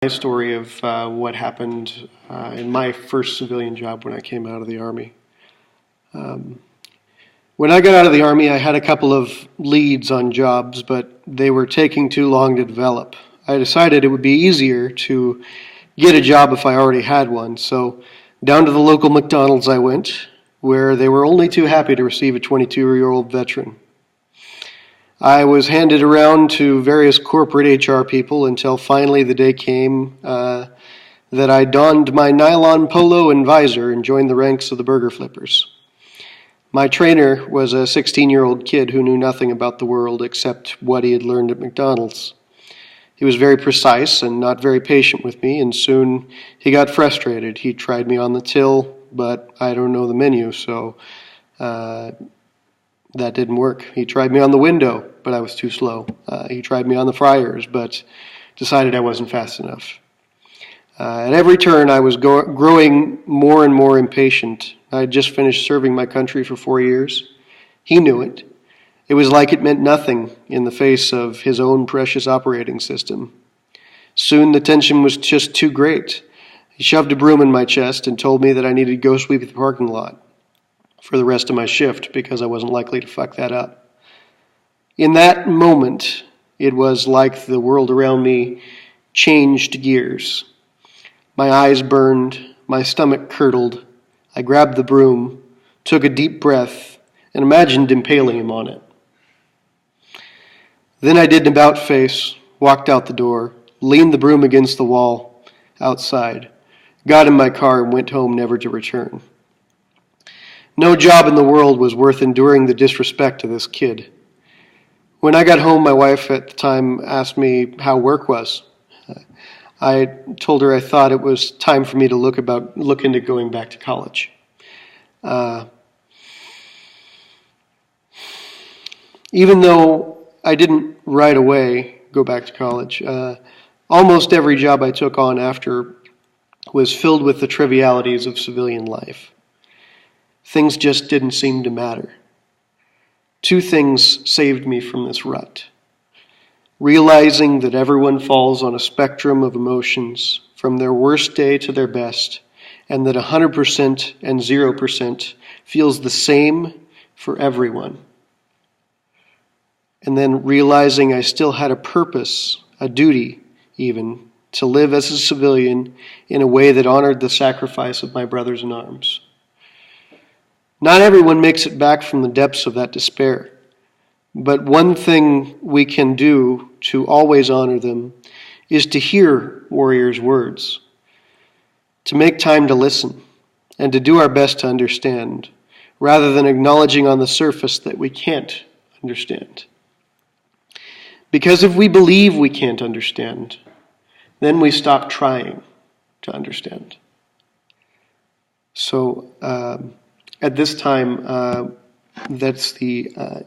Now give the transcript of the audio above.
My story of what happened in my first civilian job when I came out of the Army. When I got out of the Army, I had a couple of leads on jobs, but they were taking too long to develop. I decided it would be easier to get a job if I already had one, so down to the local McDonald's I went, where they were only too happy to receive a 22-year-old veteran. I was handed around to various corporate HR people until finally the day came that I donned my nylon polo and visor and joined the ranks of the burger flippers. My trainer was a 16-year-old kid who knew nothing about the world except what he had learned at McDonald's. He was very precise and not very patient with me, and soon he got frustrated. He tried me on the till, but I don't know the menu, so that didn't work. He tried me on the window, but I was too slow. He tried me on the fryers, but decided I wasn't fast enough. At every turn, I was growing more and more impatient. I had just finished serving my country for 4 years. He knew it. It was like it meant nothing in the face of his own precious operating system. Soon the tension was just too great. He shoved a broom in my chest and told me that I needed to go sweep the parking lot for the rest of my shift because I wasn't likely to fuck that up. In that moment, it was like the world around me changed gears. My eyes burned, my stomach curdled. I grabbed the broom, took a deep breath, and imagined impaling him on it. Then I did an about-face, walked out the door, leaned the broom against the wall outside, got in my car, and went home never to return. No job in the world was worth enduring the disrespect of this kid. When I got home, my wife at the time asked me how work was. I told her I thought it was time for me to look into going back to college. Even though I didn't right away go back to college, almost every job I took on after was filled with the trivialities of civilian life. Things just didn't seem to matter. Two things saved me from this rut. Realizing that everyone falls on a spectrum of emotions from their worst day to their best, and that 100% and 0% feels the same for everyone. And then realizing I still had a purpose, a duty even, to live as a civilian in a way that honored the sacrifice of my brothers in arms. Not everyone makes it back from the depths of that despair, but one thing we can do to always honor them is to hear warriors' words, to make time to listen, and to do our best to understand, rather than acknowledging on the surface that we can't understand. Because if we believe we can't understand, then we stop trying to understand. So at this time, that's the